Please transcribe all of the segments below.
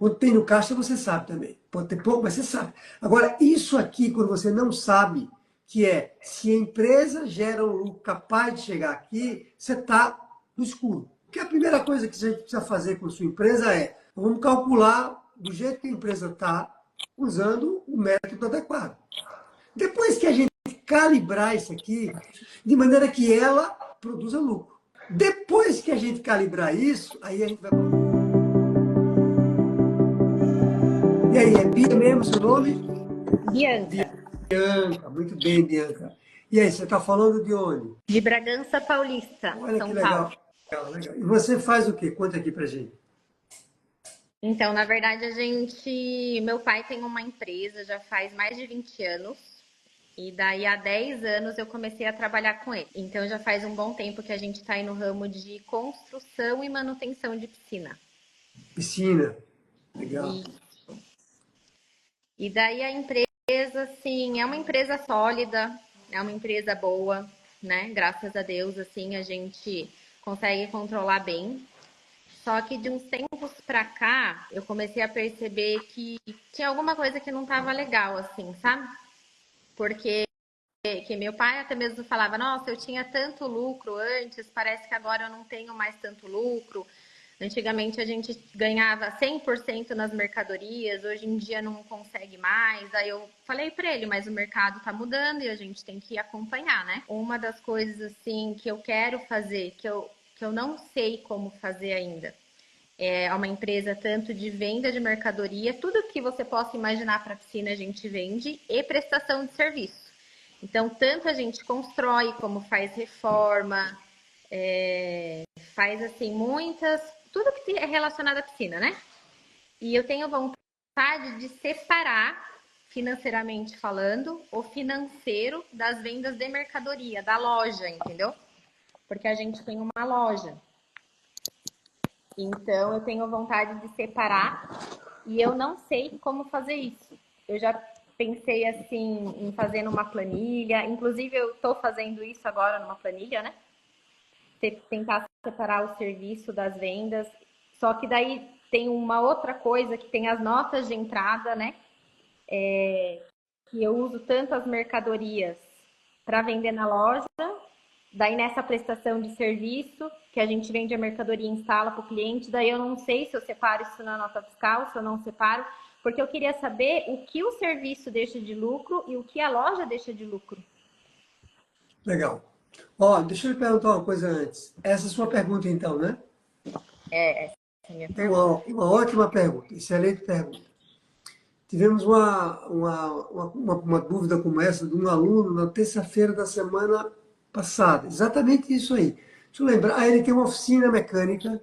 Quando tem no caixa, você sabe também. Pode ter pouco, mas você sabe. Agora, isso aqui, quando você não sabe, que é se a empresa gera um lucro capaz de chegar aqui, você está no escuro. Porque a primeira coisa que você precisa fazer com a sua empresa é, vamos calcular do jeito que a empresa está, usando o método adequado. Depois que a gente calibrar isso aqui, de maneira que ela produza lucro. Depois que a gente calibrar isso, aí a gente vai... E aí, é Bia mesmo seu nome? Bianca, Bianca, muito bem, Bianca. E aí, você está falando de onde? de Bragança Paulista, Olha que São Paulo. legal. Legal, legal. E você faz o quê? Conta aqui pra gente. Então, na verdade, meu pai tem uma empresa já faz mais de 20 anos. E daí, há 10 anos, eu comecei a trabalhar com ele. Então, já faz um bom tempo que a gente está aí no ramo de construção e manutenção de piscina. Piscina. Legal. E, e daí, a empresa, assim, é uma empresa sólida, é uma empresa boa, né? Graças a Deus, assim, a gente consegue controlar bem. Só que de uns tempos pra cá, eu comecei a perceber que tinha alguma coisa que não tava legal, assim, sabe? Porque que meu pai até mesmo falava, nossa, eu tinha tanto lucro antes, parece que agora eu não tenho mais tanto lucro. Antigamente a gente ganhava 100% nas mercadorias, hoje em dia não consegue mais. Aí eu falei para ele, mas o mercado tá mudando e a gente tem que acompanhar, né? Uma das coisas assim que eu quero fazer, que eu não sei como fazer ainda, é uma empresa tanto de venda de mercadoria, tudo que você possa imaginar para piscina a gente vende, e prestação de serviço. Então, tanto a gente constrói como faz reforma, faz assim muitas, tudo que é relacionado à piscina, né? E eu tenho vontade de separar, financeiramente falando, o financeiro das vendas de mercadoria, da loja, entendeu? Porque a gente tem uma loja. Então, eu tenho vontade de separar e eu não sei como fazer isso. Eu já pensei assim em fazer numa planilha, inclusive eu estou fazendo isso agora numa planilha, né? Tentar separar o serviço das vendas. Só que daí tem uma outra coisa que tem as notas de entrada, né? Que eu uso tanto as mercadorias para vender na loja, daí nessa prestação de serviço, que a gente vende a mercadoria e instala para o cliente, daí eu não sei se eu separo isso na nota fiscal, se eu não separo, porque eu queria saber o que o serviço deixa de lucro e o que a loja deixa de lucro. Legal. Ó, deixa eu lhe perguntar uma coisa antes. Essa é a sua pergunta, então, né? Essa é a minha Então, pergunta. uma ótima pergunta. Excelente pergunta. Tivemos uma dúvida como essa de um aluno na terça-feira da semana passada. Exatamente isso aí. Deixa eu lembrar. Ah, ele tem uma oficina mecânica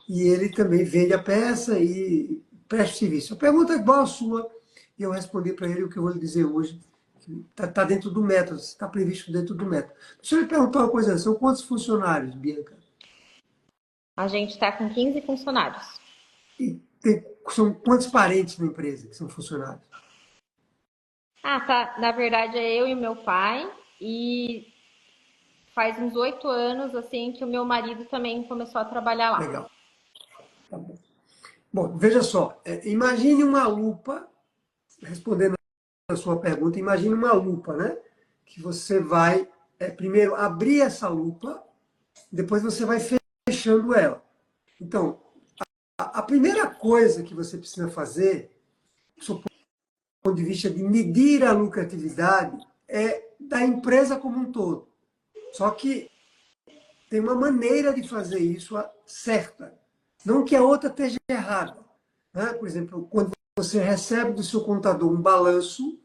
e ele também vende a peça e presta serviço. A pergunta é igual à sua e eu respondi para ele o que eu vou lhe dizer hoje. Está dentro do método, está previsto dentro do método. Deixa eu lhe perguntar uma coisa. São quantos funcionários, Bianca? A gente está com 15 funcionários. E são quantos parentes na empresa que são funcionários? Ah, tá. Na verdade é eu e meu pai e faz uns 8 anos assim que o meu marido também começou a trabalhar lá. Legal. Tá bom. Bom, veja só. Imagine uma lupa, respondendo a sua pergunta, imagine uma lupa, né? Que você vai, primeiro, abrir essa lupa, depois você vai fechando ela. Então, a primeira coisa que você precisa fazer, do ponto de vista de medir a lucratividade, é da empresa como um todo. Só que tem uma maneira de fazer isso certa. Não que a outra esteja errada. Né? Por exemplo, quando você recebe do seu contador um balanço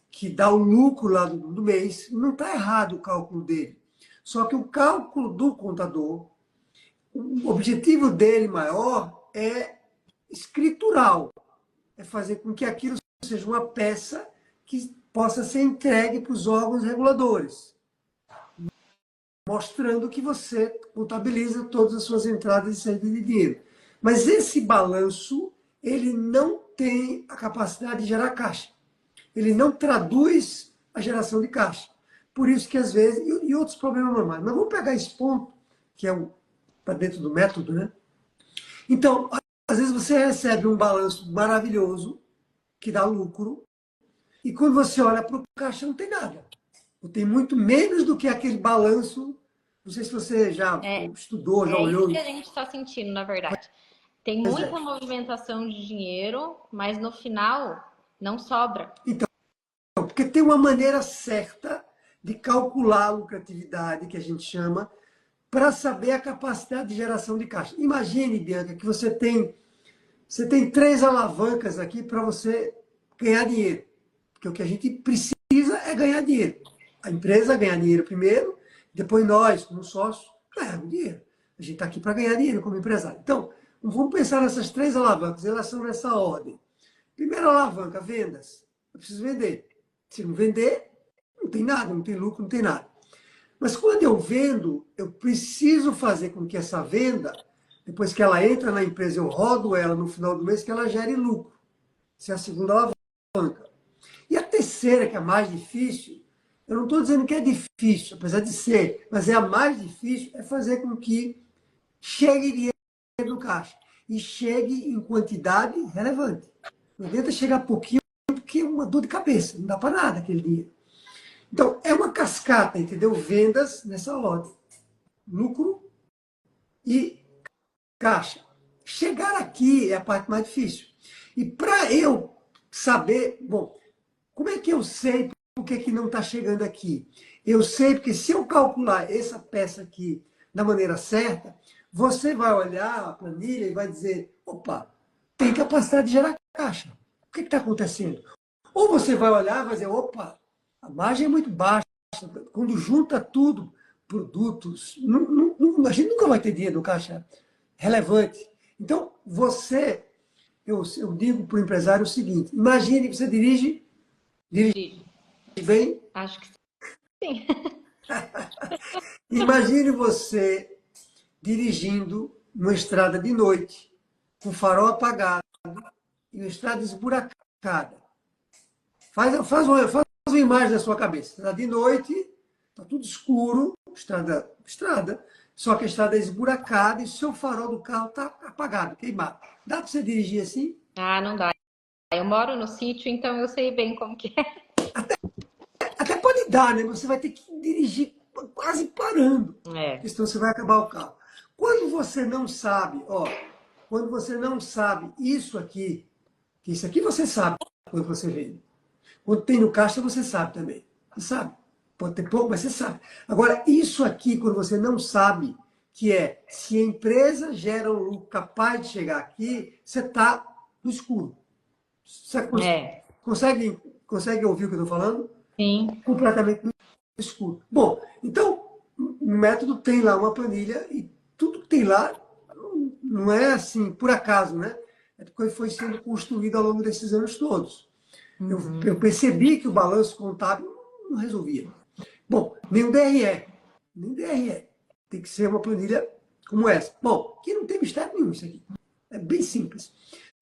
que dá o lucro lá do mês, não está errado o cálculo dele. Só que o cálculo do contador, o objetivo dele maior é escritural, é fazer com que aquilo seja uma peça que possa ser entregue para os órgãos reguladores, mostrando que você contabiliza todas as suas entradas e saídas de dinheiro. Mas esse balanço, ele não tem a capacidade de gerar caixa. Ele não traduz a geração de caixa. Por isso que às vezes, e outros problemas normais. Mas vamos pegar esse ponto, que é para dentro do método, né? Então, às vezes você recebe um balanço maravilhoso, que dá lucro, e quando você olha para o caixa não tem nada. Tem muito menos do que aquele balanço. Não sei se você já É, estudou, já é isso olhou. que a gente está sentindo, na verdade. Tem Pois é. muita movimentação de dinheiro, mas no final não sobra. Então, porque tem uma maneira certa de calcular a lucratividade, que a gente chama, para saber a capacidade de geração de caixa. Imagine, Bianca, que você tem três alavancas aqui para você ganhar dinheiro. Porque o que a gente precisa é ganhar dinheiro. A empresa ganhar dinheiro primeiro, depois nós, como sócios, ganhamos dinheiro. A gente está aqui para ganhar dinheiro como empresário. Então, vamos pensar nessas três alavancas, elas são nessa ordem. Primeira alavanca, vendas. Eu preciso vender. Se não vender, não tem nada, não tem lucro, não tem nada. Mas quando eu vendo, eu preciso fazer com que essa venda, depois que ela entra na empresa, eu rodo ela no final do mês, que ela gere lucro. Essa é a segunda alavanca. E a terceira, que é a mais difícil, eu não estou dizendo que é difícil, apesar de ser, mas é a mais difícil, é fazer com que chegue dinheiro no caixa. E chegue em quantidade relevante. Não adianta chegar pouquinho, porque é uma dor de cabeça, não dá para nada aquele dinheiro. Então, é uma cascata, entendeu? Vendas nessa ordem. Lucro e caixa. Chegar aqui é a parte mais difícil. E para eu saber, bom, como é que eu sei por que não está chegando aqui? Eu sei porque se eu calcular essa peça aqui da maneira certa, você vai olhar a planilha e vai dizer, opa, tem capacidade de gerar caixa. O que está acontecendo? Ou você vai olhar e vai dizer, opa, a margem é muito baixa. Quando junta tudo, produtos, a gente nunca vai ter dinheiro no caixa relevante. Então, eu digo para o empresário o seguinte, imagine que você dirige bem, Acho que sim. imagine você dirigindo numa estrada de noite, com o farol apagado, e uma estrada esburacada. Faz uma imagem na sua cabeça. Está de noite, está tudo escuro, estrada, só que a estrada é esburacada e o seu farol do carro está apagado, queimado. Dá para você dirigir assim? Ah, não dá. Eu moro no sítio, então eu sei bem como que é. Até pode dar, né? Você vai ter que dirigir quase parando, É. porque senão você vai acabar o carro. Quando você não sabe, quando você não sabe isso aqui, que isso aqui você sabe quando você vende. Quando tem no caixa, você sabe também. Você sabe. Pode ter pouco, mas você sabe. Agora, isso aqui, quando você não sabe, que é se a empresa gera um lucro capaz de chegar aqui, você está no escuro. Você É, consegue ouvir o que eu estou falando? sim. Completamente no escuro. Bom, então, o método tem lá uma planilha e tudo que tem lá não é assim, por acaso, né? É porque foi sendo construído ao longo desses anos todos. Eu percebi que o balanço contábil não resolvia. Bom, nem o DRE. Nem o DRE. Tem que ser uma planilha como essa. Bom, que não tem mistério nenhum isso aqui. É bem simples.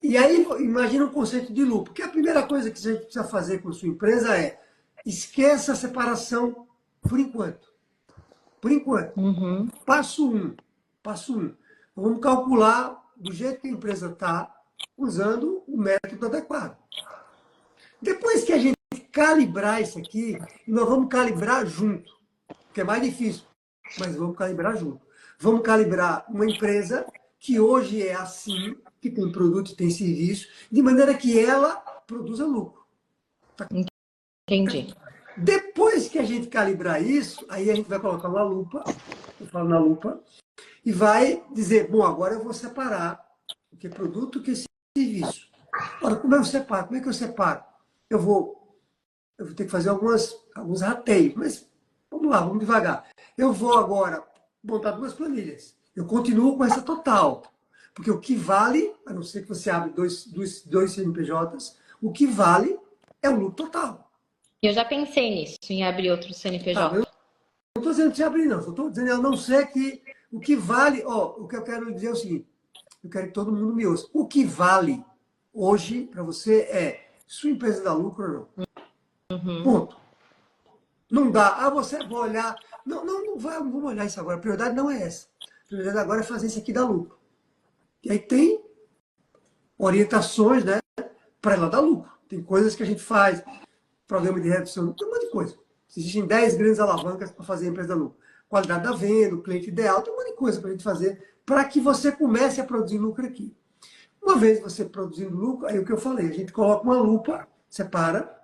E aí, imagina o conceito de lucro. Porque a primeira coisa que você precisa fazer com a sua empresa é esqueça a separação por enquanto. Por enquanto. Uhum. Passo um. Passo um. Vamos calcular do jeito que a empresa está, usando o método adequado. Depois que a gente calibrar isso aqui, nós vamos calibrar junto, que é mais difícil, mas vamos calibrar junto. Vamos calibrar uma empresa que hoje é assim, que tem produto e tem serviço, de maneira que ela produza lucro. Entendi. Depois que a gente calibrar isso, aí a gente vai colocar uma lupa, eu falo na lupa, e vai dizer, bom, agora eu vou separar o que é produto e o que é serviço. Ora, como eu separo? Como é que eu separo? Eu vou ter que fazer alguns rateios, mas vamos lá, vamos devagar. Eu vou agora montar duas planilhas. Eu continuo com essa total, porque o que vale, a não ser que você abre dois CNPJs, o que vale é o lucro total. Eu já pensei nisso, em abrir outro Tá, eu CNPJ. não estou dizendo que você abrir, não. Eu estou dizendo, a não ser que o que vale, o que eu quero dizer é o seguinte, eu quero que todo mundo me ouça. O que vale hoje para você é sua empresa dá lucro ou não. Ponto. Não dá. Ah, você vai olhar. Não vai, não vamos olhar isso agora. A prioridade não é essa. A prioridade agora é fazer isso aqui dar lucro. E aí tem orientações, né, para ela dar lucro. Tem coisas que a gente faz, programa de redução, tem um monte de coisa. Existem 10 grandes alavancas para fazer a empresa dar lucro. Qualidade da venda, o cliente ideal, tem um monte de coisa para a gente fazer para que você comece a produzir lucro aqui. Uma vez você produzindo lucro, aí o que eu falei, a gente coloca uma lupa, separa,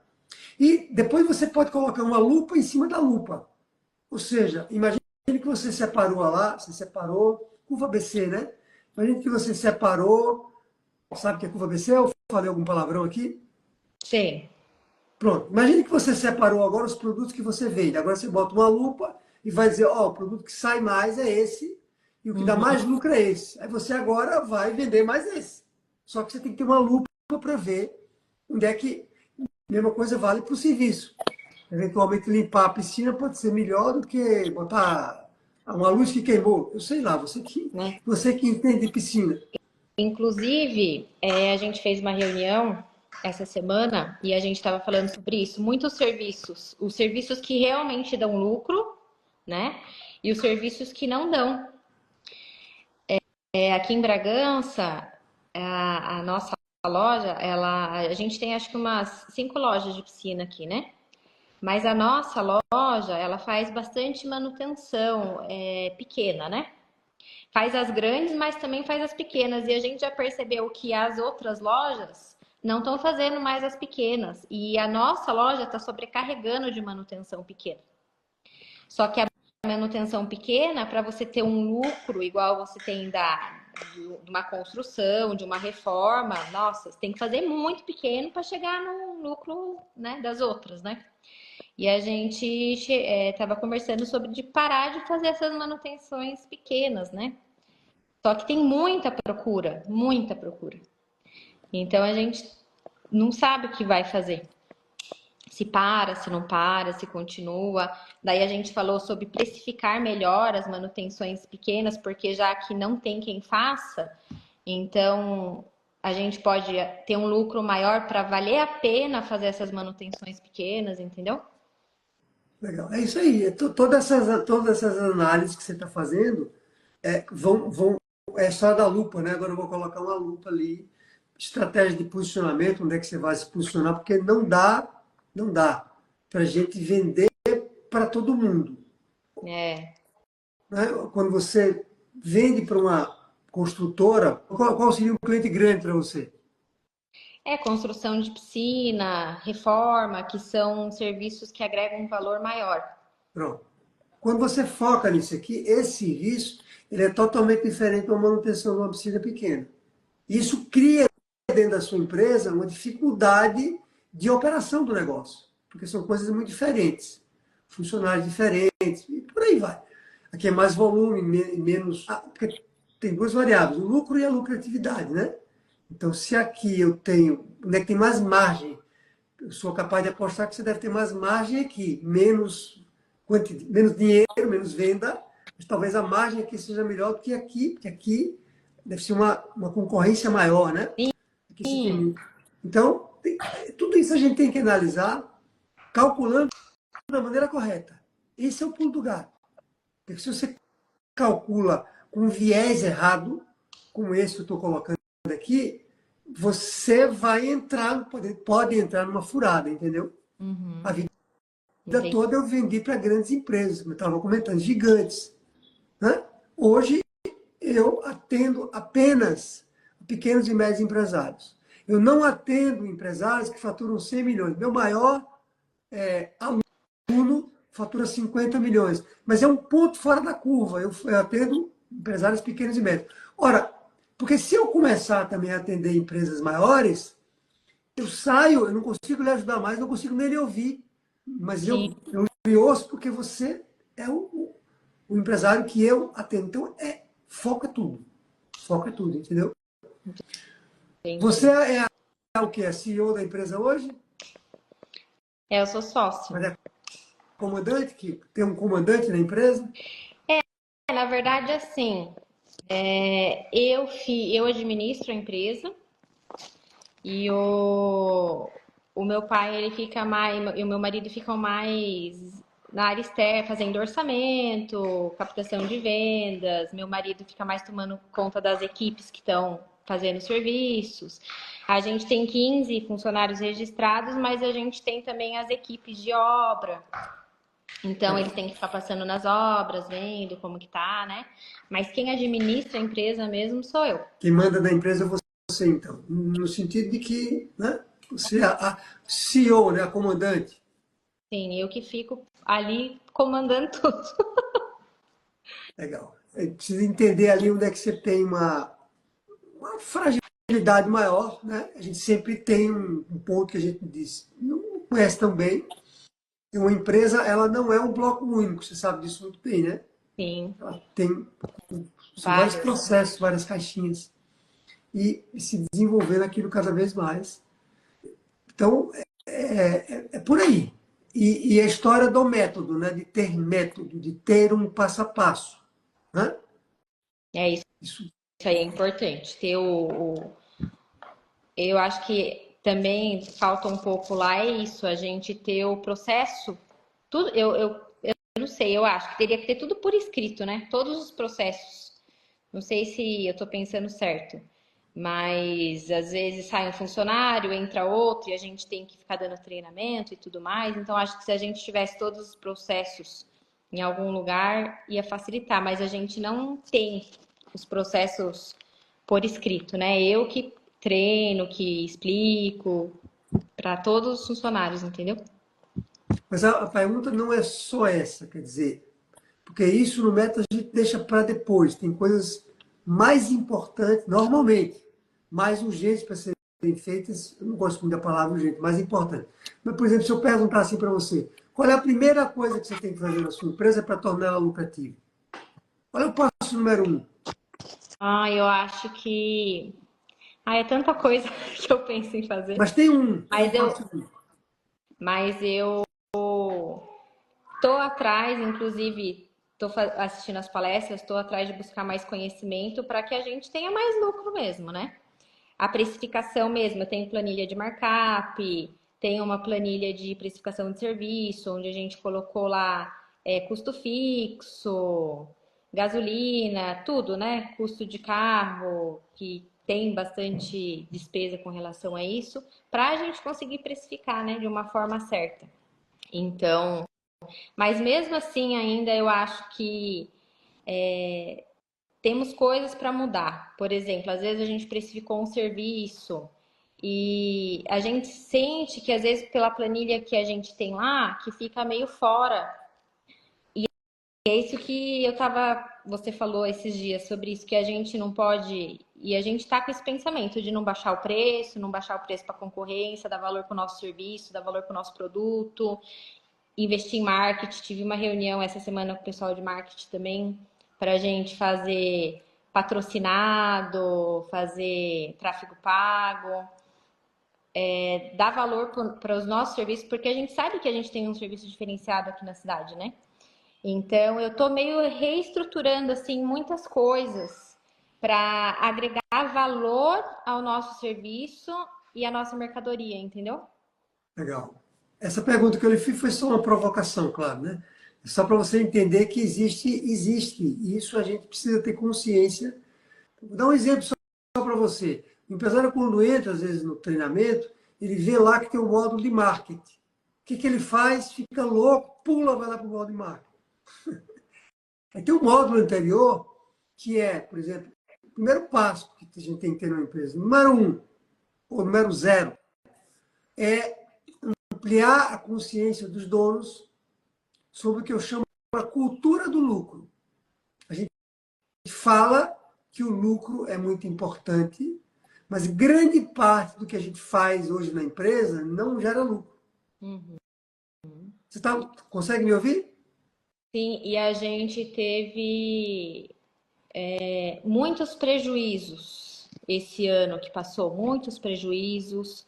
e depois você pode colocar uma lupa em cima da lupa. Ou seja, imagine que você separou lá, você separou, curva BC, né? Imagine que você separou, sabe o que é curva BC? Eu falei algum palavrão aqui? Sim. Pronto. Imagine que você separou agora os produtos que você vende. Agora você bota uma lupa e vai dizer, ó, o produto que sai mais é esse e o que dá mais lucro é esse. Aí você agora vai vender mais esse. Só que você tem que ter uma lupa para ver onde é que a mesma coisa vale para o serviço. Eventualmente limpar a piscina pode ser melhor do que botar uma luz que queimou. Eu sei lá, Né? você que entende de piscina. Inclusive, a gente fez uma reunião essa semana e a gente estava falando sobre isso. Muitos serviços, os serviços que realmente dão lucro, né? E os serviços que não dão. Aqui em Bragança, a nossa loja, a gente tem acho que umas 5 lojas de piscina aqui, né? Mas a nossa loja, ela faz bastante manutenção pequena, né? Faz as grandes, mas também faz as pequenas. E a gente já percebeu que as outras lojas não estão fazendo mais as pequenas. E a nossa loja está sobrecarregando de manutenção pequena. Só que a manutenção pequena, para você ter um lucro igual você tem de uma construção, de uma reforma, nossa, você tem que fazer muito pequeno para chegar no lucro, né, das outras, né? E a gente estava conversando sobre de parar de fazer essas manutenções pequenas, né? Só que tem muita procura, muita procura. Então a gente não sabe o que vai fazer. Se para, se não para, se continua. Daí a gente falou sobre precificar melhor as manutenções pequenas, porque já que não tem quem faça, então a gente pode ter um lucro maior para valer a pena fazer essas manutenções pequenas, entendeu? Legal. É isso aí. Todas essas análises que você está fazendo vão. É só da lupa, né? Agora eu vou colocar uma lupa ali. Estratégia de posicionamento, onde é que você vai se posicionar, porque não dá para a gente vender para todo mundo. É. Né? Quando você vende para uma construtora, qual seria um cliente grande para você? Construção de piscina, reforma, que são serviços que agregam um valor maior. Pronto. Quando você foca nisso aqui, esse serviço ele é totalmente diferente de uma manutenção de uma piscina pequena. Isso cria dentro da sua empresa uma dificuldade de operação do negócio, porque são coisas muito diferentes, funcionários diferentes e por aí vai. Aqui é mais volume, menos. Porque tem duas variáveis, o lucro e a lucratividade, né? Então, se aqui eu tenho, onde é que tem mais margem? Eu sou capaz de apostar que você deve ter mais margem aqui, menos dinheiro, menos venda, mas talvez a margem aqui seja melhor do que aqui, porque aqui deve ser uma concorrência maior, né? Aqui você Sim, tem. Então, tudo isso a gente tem que analisar, calculando da maneira correta. Esse é o pulo do gato. Porque se você calcula com um viés errado, como esse que eu estou colocando aqui, você vai entrar, pode entrar numa furada, entendeu? A vida entendi. toda eu vendi para grandes empresas, como eu estava comentando, gigantes. Né? Hoje eu atendo apenas pequenos e médios empresários. Eu não atendo empresários que faturam 100 milhões. Meu maior aluno fatura 50 milhões. Mas é um ponto fora da curva. Eu atendo empresários pequenos e médios. Ora, porque se eu começar também a atender empresas maiores, eu saio, eu não consigo lhe ajudar mais, não consigo nem lhe ouvir. Mas Sim, eu lhe ouço porque você é o empresário que eu atendo. Então, foca tudo. Foca tudo, entendeu? Você entendi. o que? É CEO da empresa hoje? Eu sou sócio. Mas é comandante, que tem um comandante na empresa? Na verdade, assim, eu administro a empresa e o meu pai, ele fica mais, e o meu marido ficam mais na área externa, fazendo orçamento, captação de vendas. Meu marido fica mais tomando conta das equipes que estão fazendo serviços. A gente tem 15 funcionários registrados, mas a gente tem também as equipes de obra. Então, eles têm que ficar passando nas obras, vendo como que tá, né? Mas quem administra a empresa mesmo sou eu. Quem manda na empresa é você, então. No sentido de que, né, você é a CEO, né, a comandante. Sim, eu que fico ali comandando tudo. Legal. Precisa entender ali onde é que você tem uma fragilidade maior, né? A gente sempre tem um ponto que a gente diz, não conhece tão bem. Uma empresa, ela não é um bloco único, você sabe disso muito bem, né? Sim, Ela tem, são vários vários. processos, várias caixinhas. E se desenvolvendo aquilo cada vez mais. Então, é por aí. E a história do método, né? De ter método, de ter um passo a passo. Né? É isso, Isso, isso aí é importante. Ter eu acho que também falta um pouco lá é isso, a gente ter o processo. Tudo, eu não sei, eu acho que teria que ter tudo por escrito, né? Todos os processos. Não sei se eu tô pensando certo. Mas às vezes sai um funcionário, entra outro e a gente tem que ficar dando treinamento e tudo mais. Então, acho que se a gente tivesse todos os processos em algum lugar, ia facilitar. Mas a gente não tem os processos por escrito, né? Eu que treino, que explico para todos os funcionários, entendeu? mas a pergunta não é só essa, quer dizer, porque isso no método a gente deixa para depois. Tem coisas mais importantes, normalmente, mais urgentes para serem feitas. Eu não gosto muito da palavra urgente, mais importante. Mas, por exemplo, se eu perguntar assim para você, qual é a primeira coisa que você tem que fazer na sua empresa para torná-la lucrativa? Qual é o passo número um? Eu acho que. É tanta coisa que eu penso em fazer. Mas tem um Mas eu, passo um. mas eu tô atrás, inclusive, assistindo as palestras, estou atrás de buscar mais conhecimento para que a gente tenha mais lucro mesmo, né? A precificação mesmo, eu tenho planilha de markup, tenho uma planilha de precificação de serviço, onde a gente colocou lá custo fixo, gasolina, tudo, né? Custo de carro, que tem bastante despesa com relação a isso, para a gente conseguir precificar, né, de uma forma certa. Então, mas mesmo assim, ainda eu acho que temos coisas para mudar. Por exemplo, às vezes a gente precificou um serviço e a gente sente que às vezes pela planilha que a gente tem lá, que fica meio fora. E é isso que você falou esses dias sobre isso, que a gente não pode, e a gente tá com esse pensamento de não baixar o preço, não baixar o preço para concorrência, dar valor para o nosso serviço, dar valor para o nosso produto, investir em marketing. Tive uma reunião essa semana com o pessoal de marketing também para a gente fazer patrocinado, fazer tráfego pago, dar valor para os nossos serviços, porque a gente sabe que a gente tem um serviço diferenciado aqui na cidade, né? Então eu tô meio reestruturando assim muitas coisas para agregar valor ao nosso serviço e à nossa mercadoria, entendeu? Legal. Essa pergunta que eu lhe fiz foi só uma provocação, claro, né? Só para você entender que existe. E isso a gente precisa ter consciência. Vou dar um exemplo só para você. O empresário, quando entra, às vezes, no treinamento, ele vê lá que tem um módulo de marketing. O que ele faz? Fica louco, pula, vai lá para o módulo de marketing. Aí tem um módulo anterior, que é, por exemplo, o primeiro passo que a gente tem que ter numa empresa. Número um, ou número zero, é ampliar a consciência dos donos sobre o que eu chamo de cultura do lucro. A gente fala que o lucro é muito importante, mas grande parte do que a gente faz hoje na empresa não gera lucro. Uhum. Você consegue me ouvir? Sim, e a gente teve muitos prejuízos esse ano que passou, muitos prejuízos,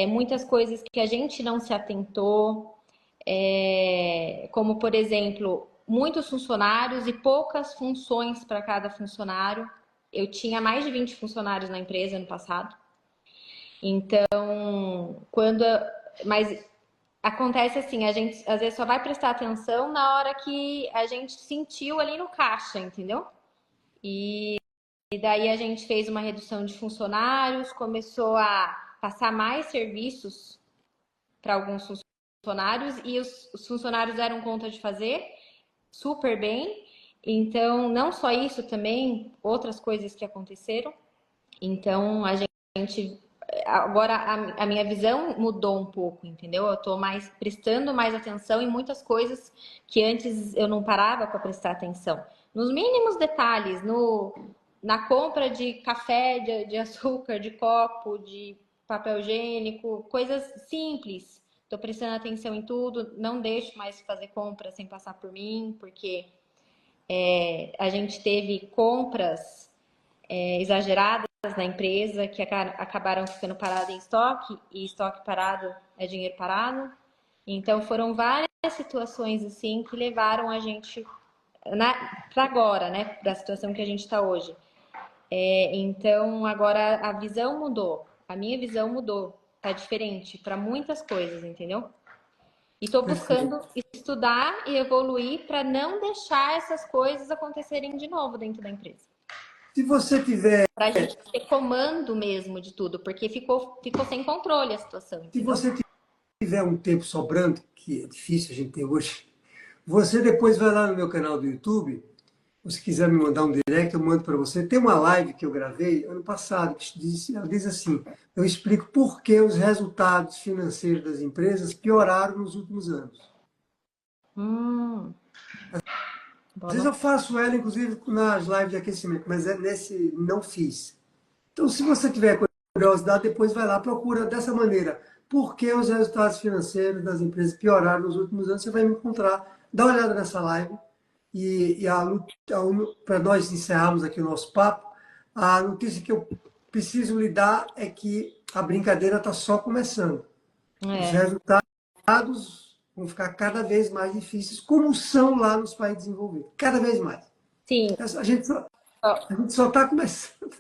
muitas coisas que a gente não se atentou, como por exemplo, muitos funcionários e poucas funções para cada funcionário. Eu tinha mais de 20 funcionários na empresa ano passado. Então, mas acontece assim, a gente às vezes só vai prestar atenção na hora que a gente sentiu ali no caixa, entendeu? E daí a gente fez uma redução de funcionários, começou a passar mais serviços para alguns funcionários e os funcionários deram conta de fazer super bem. Então, não só isso, também outras coisas que aconteceram. Então, a gente agora a minha visão mudou um pouco, entendeu? Eu tô mais prestando mais atenção em muitas coisas que antes eu não parava para prestar atenção. Nos mínimos detalhes, na compra de café, de açúcar, de copo, de papel higiênico, coisas simples. Tô prestando atenção em tudo, não deixo mais fazer compra sem passar por mim, porque a gente teve compras exageradas na empresa que acabaram ficando paradas em estoque, e estoque parado é dinheiro parado. Então foram várias situações assim que levaram a gente para agora, né, para a situação que a gente está hoje. Então agora a visão mudou, a minha visão mudou, tá diferente para muitas coisas, entendeu? E estou Perfeito. buscando estudar e evoluir para não deixar essas coisas acontecerem de novo dentro da empresa. Se você tiver, Para a gente ter comando mesmo de tudo, porque ficou sem controle a situação, se entendeu? você tiver um tempo sobrando, que é difícil a gente ter hoje, você depois vai lá no meu canal do YouTube. Se quiser me mandar um direct, eu mando para você. Tem uma live que eu gravei ano passado, ela diz assim, eu explico por que os resultados financeiros das empresas pioraram nos últimos anos. Às vezes Bom, eu faço ela, inclusive, nas lives de aquecimento, mas nesse não fiz. Então, se você tiver curiosidade, depois vai lá, procura dessa maneira. Por que os resultados financeiros das empresas pioraram nos últimos anos? Você vai me encontrar. Dá uma olhada nessa live. E para nós encerrarmos aqui o nosso papo, a notícia que eu preciso lhe dar é que a brincadeira está só começando. Os é. resultados vão ficar cada vez mais difíceis, como são lá nos países desenvolvidos. Cada vez mais. Sim. A gente só está começando.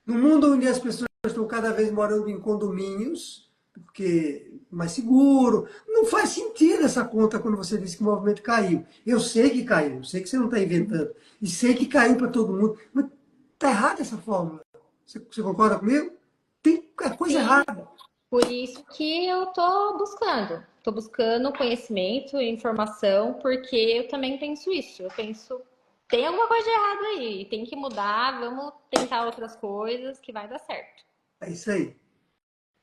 No mundo onde as pessoas estão cada vez morando em condomínios, porque mais seguro, não faz sentido essa conta quando você disse que o movimento caiu. Eu sei que caiu, eu sei que você não está inventando, e sei que caiu para todo mundo, mas está errada essa fórmula. Você concorda comigo? Tem coisa Sim, errada. por isso que eu tô buscando. Tô buscando conhecimento e informação, porque eu também penso isso. Eu penso, tem alguma coisa de errado aí, tem que mudar, vamos tentar outras coisas que vai dar certo. É isso aí.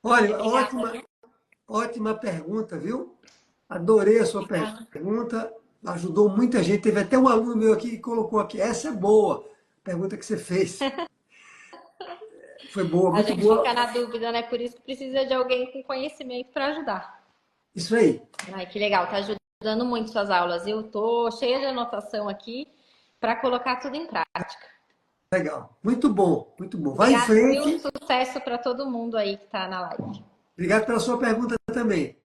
Olha, Obrigada, ótima, viu? ótima pergunta, viu? Adorei a sua Obrigada. pergunta, ajudou muita gente. Teve até um aluno meu aqui que colocou aqui, essa é boa, pergunta que você fez. Foi boa, A muito gente fica boa. na dúvida, né? Por isso que precisa de alguém com conhecimento para ajudar. Isso aí. Ai, que legal, tá ajudando muito suas aulas. Eu tô cheia de anotação aqui para colocar tudo em prática. Legal. Muito bom, muito bom. Vai em Obrigada, viu? frente. Sucesso para todo mundo aí que tá na live. Obrigado pela sua pergunta também.